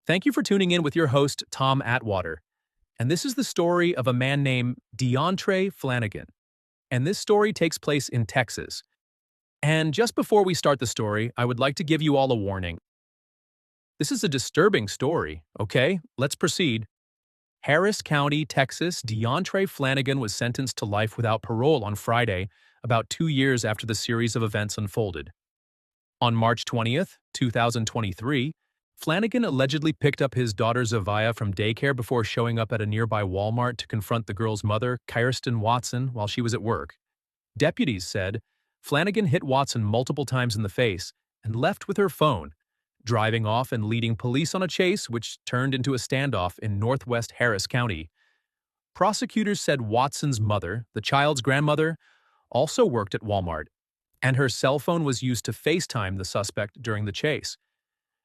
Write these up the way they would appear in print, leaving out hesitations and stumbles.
Thank you for tuning in with your host, Tom Atwater. And this is the story of a man named Deontray Flanagan. And this story takes place in Texas. And just before we start the story, I would like to give you all a warning. This is a disturbing story, okay? Let's proceed. Harris County, Texas, Deontray Flanagan was sentenced to life without parole on Friday, about 2 years after the series of events unfolded. On March 20th, 2023, Flanagan allegedly picked up his daughter Zavia from daycare before showing up at a nearby Walmart to confront the girl's mother, Kirsten Watson, while she was at work. Deputies said Flanagan hit Watson multiple times in the face and left with her phone, driving off and leading police on a chase which turned into a standoff in northwest Harris County. Prosecutors said Watson's mother, the child's grandmother, also worked at Walmart, and her cell phone was used to FaceTime the suspect during the chase.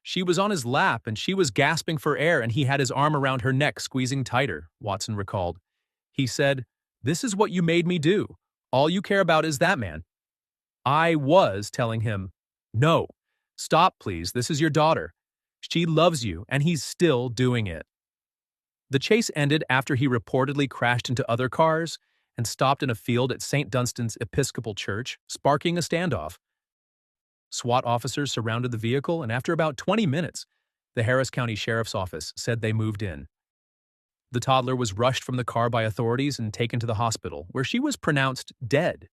She was on his lap and she was gasping for air and he had his arm around her neck, squeezing tighter, Watson recalled. He said, "This is what you made me do. All you care about is that man." I was telling him, "No, stop please, this is your daughter. She loves you," and he's still doing it. The chase ended after he reportedly crashed into other cars and stopped in a field at St. Dunstan's Episcopal Church, sparking a standoff. SWAT officers surrounded the vehicle, and after about 20 minutes, the Harris County Sheriff's Office said they moved in. The toddler was rushed from the car by authorities and taken to the hospital, where she was pronounced dead.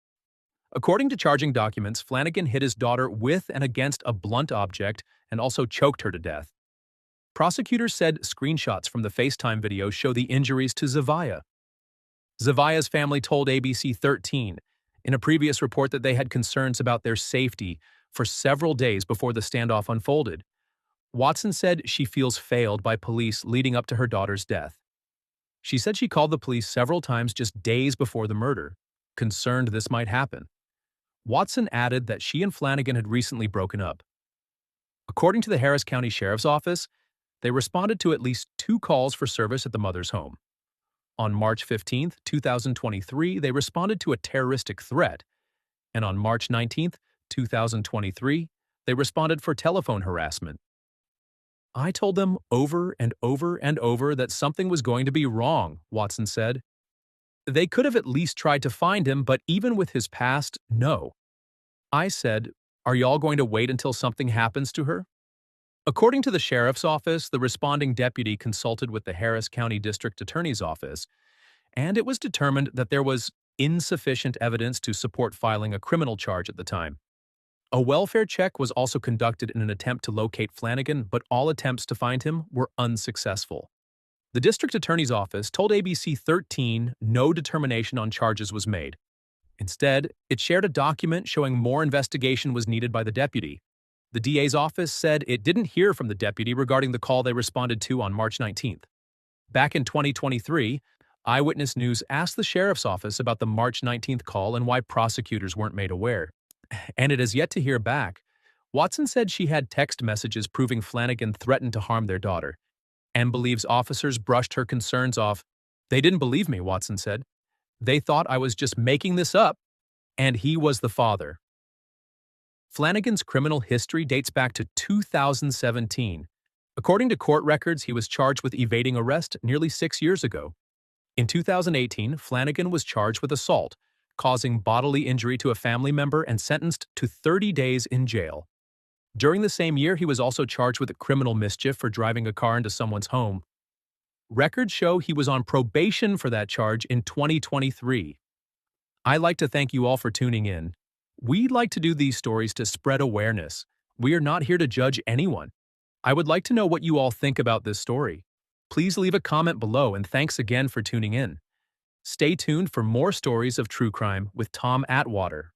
According to charging documents, Flanagan hit his daughter with and against a blunt object and also choked her to death. Prosecutors said screenshots from the FaceTime video show the injuries to Zavia. Zavia's family told ABC 13 in a previous report that they had concerns about their safety for several days before the standoff unfolded. Watson said she feels failed by police leading up to her daughter's death. She said she called the police several times just days before the murder, concerned this might happen. Watson added that she and Flanagan had recently broken up. According to the Harris County Sheriff's Office, they responded to at least 2 calls for service at the mother's home. On March 15, 2023, they responded to a terroristic threat, and on March 19, 2023, they responded for telephone harassment. I told them over and over and over that something was going to be wrong, Watson said. They could have at least tried to find him, but even with his past, no. I said, "Are y'all going to wait until something happens to her?" According to the Sheriff's Office, the responding deputy consulted with the Harris County District Attorney's Office, and it was determined that there was insufficient evidence to support filing a criminal charge at the time. A welfare check was also conducted in an attempt to locate Flanagan, but all attempts to find him were unsuccessful. The District Attorney's Office told ABC 13 no determination on charges was made. Instead, it shared a document showing more investigation was needed by the deputy. The DA's office said it didn't hear from the deputy regarding the call they responded to on March 19th. Back in 2023, Eyewitness News asked the Sheriff's Office about the March 19th call and why prosecutors weren't made aware. And it has yet to hear back. Watson said she had text messages proving Flanagan threatened to harm their daughter, and believes officers brushed her concerns off. "They didn't believe me," Watson said. "They thought I was just making this up, and he was the father." Flanagan's criminal history dates back to 2017. According to court records, he was charged with evading arrest nearly 6 years ago. In 2018, Flanagan was charged with assault, causing bodily injury to a family member and sentenced to 30 days in jail. During the same year, he was also charged with criminal mischief for driving a car into someone's home. Records show he was on probation for that charge in 2023. I'd like to thank you all for tuning in. We'd like to do these stories to spread awareness. We are not here to judge anyone. I would like to know what you all think about this story. Please leave a comment below, and thanks again for tuning in. Stay tuned for more stories of true crime with Tom Atwater.